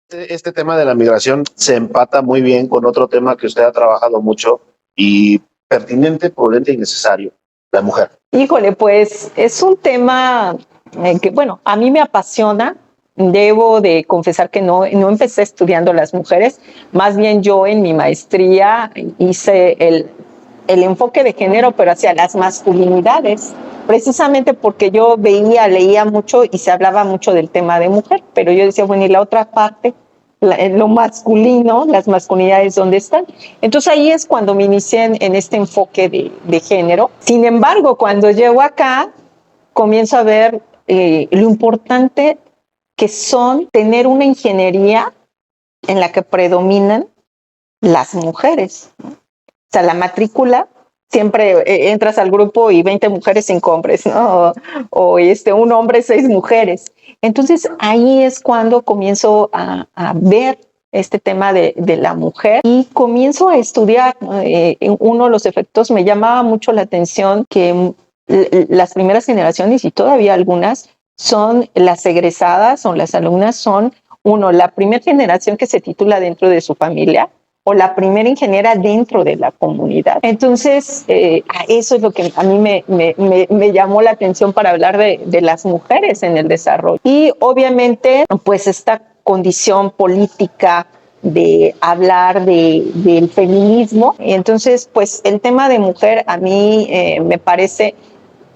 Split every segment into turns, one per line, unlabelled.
Este tema de la migración se empata muy bien con otro tema que usted ha trabajado mucho y pertinente, prudente y necesario, la mujer.
Híjole, pues es un tema que, bueno, a mí me apasiona. Debo de confesar que no empecé estudiando las mujeres, más bien yo en mi maestría hice el enfoque de género, pero hacia las masculinidades, precisamente porque yo veía, leía mucho y se hablaba mucho del tema de mujer, pero yo decía, bueno, y la otra parte, lo masculino, las masculinidades, ¿dónde están? Entonces ahí es cuando me inicié en este enfoque de género. Sin embargo, cuando llego acá, comienzo a ver lo importante que son tener una ingeniería en la que predominan las mujeres. O sea, la matrícula, siempre entras al grupo y 20 mujeres, 5 hombres, ¿no? O un hombre, 6 mujeres. Entonces ahí es cuando comienzo a ver este tema de la mujer y comienzo a estudiar. Uno de los efectos me llamaba mucho la atención que las primeras generaciones y todavía algunas son las egresadas o las alumnas son, uno, la primera generación que se titula dentro de su familia, o la primera ingeniera dentro de la comunidad. Entonces, eso es lo que a mí me llamó la atención para hablar de las mujeres en el desarrollo. Y obviamente, pues esta condición política de hablar del feminismo. Entonces, pues el tema de mujer a mí me parece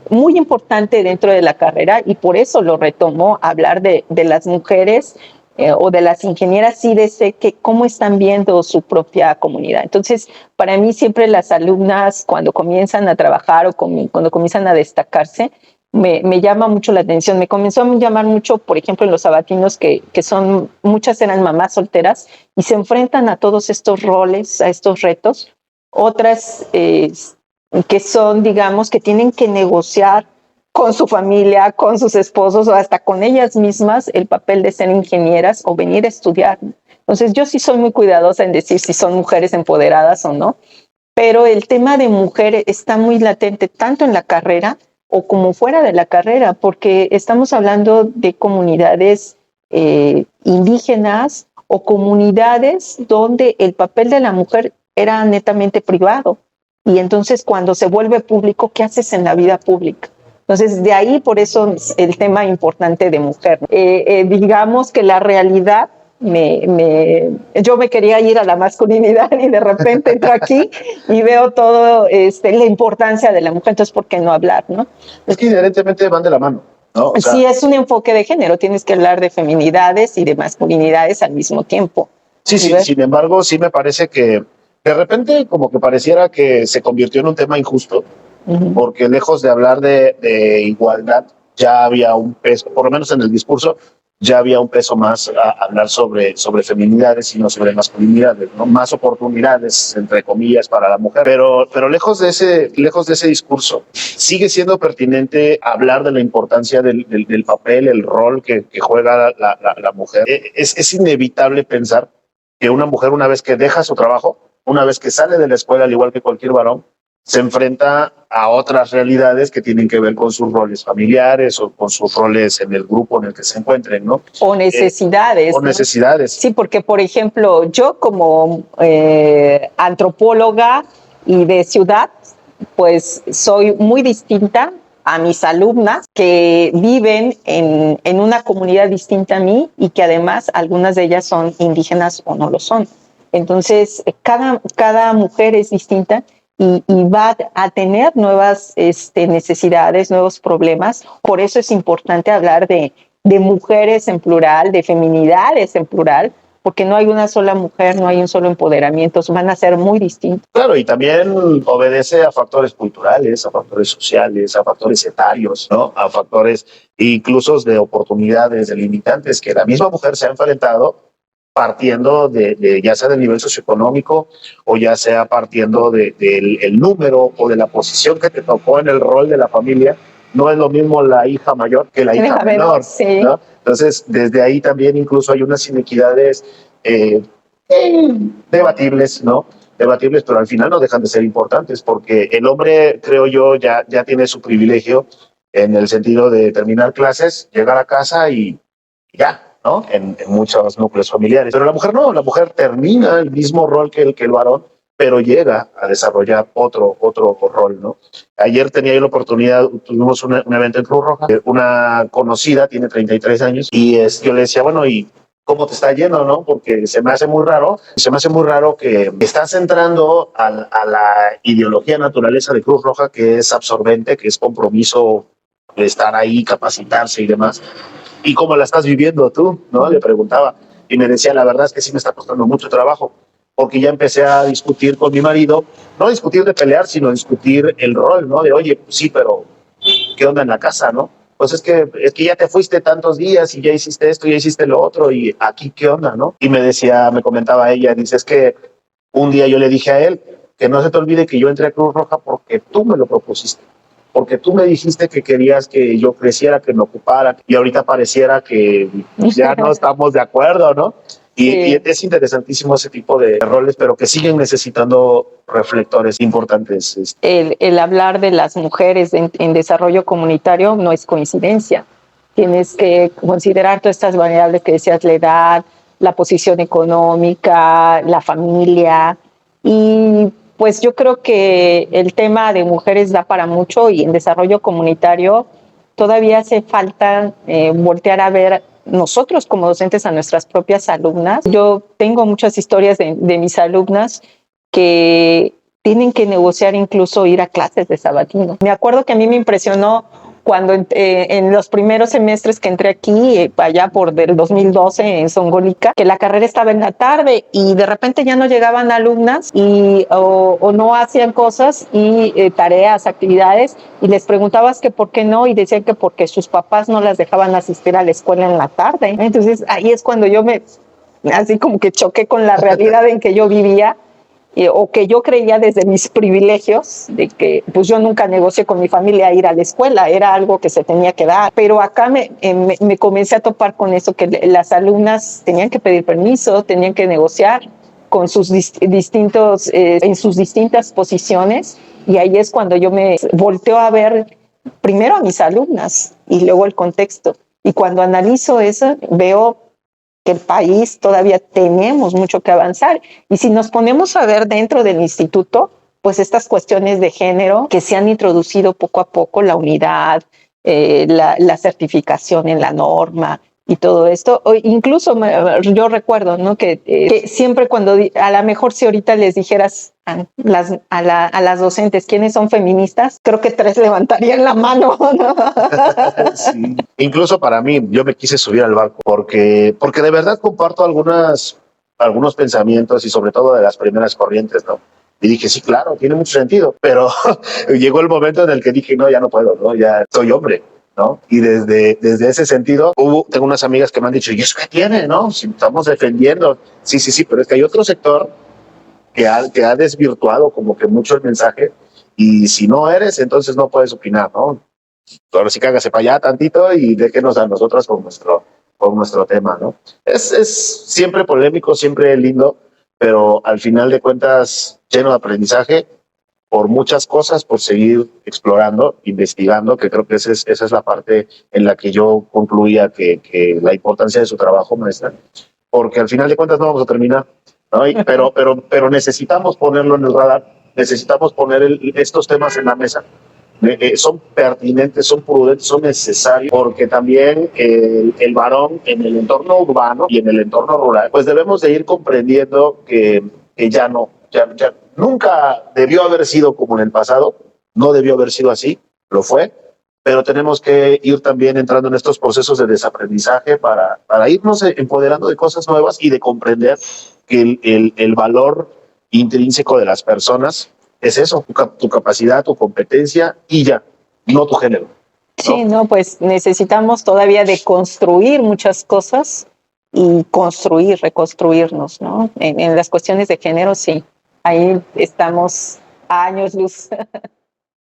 muy importante dentro de la carrera y por eso lo retomo, hablar de las mujeres o de las ingenieras CIDEC, que cómo están viendo su propia comunidad. Entonces, para mí siempre las alumnas cuando comienzan a trabajar o cuando comienzan a destacarse, me llama mucho la atención. Me comenzó a llamar mucho, por ejemplo, en los sabatinos, que son, muchas eran mamás solteras y se enfrentan a todos estos roles, a estos retos. Otras que son, digamos, que tienen que negociar con su familia, con sus esposos o hasta con ellas mismas el papel de ser ingenieras o venir a estudiar. Entonces yo sí soy muy cuidadosa en decir si son mujeres empoderadas o no, pero el tema de mujer está muy latente tanto en la carrera o como fuera de la carrera, porque estamos hablando de comunidades indígenas o comunidades donde el papel de la mujer era netamente privado. Y entonces cuando se vuelve público, ¿qué haces en la vida pública? Entonces de ahí por eso el tema importante de mujer. Digamos que la realidad, yo me quería ir a la masculinidad y de repente entro aquí y veo todo la importancia de la mujer, entonces ¿por qué no hablar? ¿No?
Es que inherentemente van de la mano, ¿no?
O sea, sí, es un enfoque de género, tienes que hablar de feminidades y de masculinidades al mismo tiempo.
Sí, sí, sin embargo, sí me parece que de repente como que pareciera que se convirtió en un tema injusto, porque lejos de hablar de igualdad, ya había un peso, por lo menos en el discurso, ya había un peso más a hablar sobre feminidades y no sobre masculinidades, ¿no? Más oportunidades, entre comillas, para la mujer. Pero lejos de ese discurso, sigue siendo pertinente hablar de la importancia del papel, el rol que juega la mujer. Es inevitable pensar que una mujer, una vez que deja su trabajo, una vez que sale de la escuela, al igual que cualquier varón, se enfrenta a otras realidades que tienen que ver con sus roles familiares o con sus roles en el grupo en el que se encuentren, ¿no?
O necesidades.
O necesidades.
Sí, porque, por ejemplo, yo como antropóloga y de ciudad, pues soy muy distinta a mis alumnas que viven en una comunidad distinta a mí y que además algunas de ellas son indígenas o no lo son. Entonces, cada mujer es distinta y va a tener nuevas necesidades, nuevos problemas. Por eso es importante hablar de mujeres en plural, de feminidades en plural, porque no hay una sola mujer, no hay un solo empoderamiento, van a ser muy distintos.
Claro, y también obedece a factores culturales, a factores sociales, a factores etarios, ¿no? A factores incluso de oportunidades, de limitantes que la misma mujer se ha enfrentado partiendo de ya sea del nivel socioeconómico o ya sea partiendo del número o de la posición que te tocó en el rol de la familia. No es lo mismo la hija mayor que la hija menor,
sí.
¿no? Entonces, desde ahí también incluso hay unas inequidades debatibles, ¿no? Debatibles, pero al final no dejan de ser importantes porque el hombre, creo yo, ya tiene su privilegio en el sentido de terminar clases, llegar a casa y ya, ¿no? En muchos núcleos familiares. Pero la mujer no, la mujer termina el mismo rol que el varón, pero llega a desarrollar otro rol, ¿no? Ayer tenía yo la oportunidad, tuvimos un evento en Cruz Roja, una conocida, tiene 33 años, y yo le decía, bueno, ¿y cómo te está yendo, no? Porque se me hace muy raro que estás entrando a la ideología naturaleza de Cruz Roja, que es absorbente, que es compromiso de estar ahí, capacitarse y demás. ¿Y cómo la estás viviendo tú? ¿No? Le preguntaba. Y me decía, la verdad es que sí me está costando mucho trabajo, porque ya empecé a discutir con mi marido, no discutir de pelear, sino discutir el rol, ¿no? De, oye, pues sí, pero ¿qué onda en la casa, no? Pues es que ya te fuiste tantos días y ya hiciste esto, ya hiciste lo otro, y aquí, ¿qué onda, no? Y me comentaba ella, dice, es que un día yo le dije a él, que no se te olvide que yo entré a Cruz Roja porque tú me lo propusiste, porque tú me dijiste que querías que yo creciera, que me ocupara, y ahorita pareciera que ya no estamos de acuerdo, ¿no? Y es interesantísimo ese tipo de roles, pero que siguen necesitando reflectores importantes.
El hablar de las mujeres en desarrollo comunitario no es coincidencia. Tienes que considerar todas estas variables que decías, la edad, la posición económica, la familia. Y pues yo creo que el tema de mujeres da para mucho, y en desarrollo comunitario todavía hace falta voltear a ver nosotros como docentes a nuestras propias alumnas. Yo tengo muchas historias de mis alumnas que tienen que negociar incluso ir a clases de sabatino. Me acuerdo que a mí me impresionó cuando en los primeros semestres que entré aquí, allá por del 2012 en Songolica, que la carrera estaba en la tarde y de repente ya no llegaban alumnas o no hacían cosas y tareas, actividades, y les preguntabas que por qué no, y decían que porque sus papás no las dejaban asistir a la escuela en la tarde. Entonces ahí es cuando yo así como que choqué con la realidad en que yo vivía, o que yo creía desde mis privilegios, de que pues yo nunca negocié con mi familia ir a la escuela, era algo que se tenía que dar. Pero acá me comencé a topar con eso, que las alumnas tenían que pedir permiso, tenían que negociar con sus en sus distintas posiciones, y ahí es cuando yo me volteo a ver primero a mis alumnas y luego el contexto. Y cuando analizo eso, veo que el país todavía tenemos mucho que avanzar. Y si nos ponemos a ver dentro del instituto, pues estas cuestiones de género que se han introducido poco a poco, la unidad, la certificación en la norma y todo esto, o incluso yo recuerdo, ¿no? Que siempre cuando, a lo mejor si ahorita les dijeras a las docentes quiénes son feministas, creo que 3 levantarían la mano, ¿no?
Sí. Incluso para mí, yo me quise subir al barco porque de verdad comparto algunos pensamientos, y sobre todo de las primeras corrientes, ¿no? Y dije, sí, claro, tiene mucho sentido, pero llegó el momento en el que dije, no, ya no puedo, ¿no? Ya soy hombre, ¿no? Y desde ese sentido, tengo unas amigas que me han dicho, ¿y eso qué tiene, no? Si estamos defendiendo. Sí, pero es que hay otro sector que ha desvirtuado como que mucho el mensaje, y si no eres, entonces no puedes opinar, ¿no? Ahora sí cágase para allá tantito y déjenos a nosotras con nuestro tema, ¿no? Es siempre polémico, siempre lindo, pero al final de cuentas lleno de aprendizaje por muchas cosas, por seguir explorando, investigando, que creo que esa es la parte en la que yo concluía que la importancia de su trabajo, maestra, porque al final de cuentas no vamos a terminar, ¿no? Pero necesitamos ponerlo en el radar, necesitamos poner estos temas en la mesa. Son pertinentes, son prudentes, son necesarios, porque también el varón en el entorno urbano y en el entorno rural, pues debemos de ir comprendiendo que ya nunca debió haber sido como en el pasado, no debió haber sido así, lo fue, pero tenemos que ir también entrando en estos procesos de desaprendizaje para irnos empoderando de cosas nuevas y de comprender que el valor intrínseco de las personas es eso, tu capacidad, tu competencia y ya, no tu género, ¿no?
Sí, no, pues necesitamos todavía de construir muchas cosas y construir, reconstruirnos, ¿no? En las cuestiones de género, sí, ahí estamos a años luz.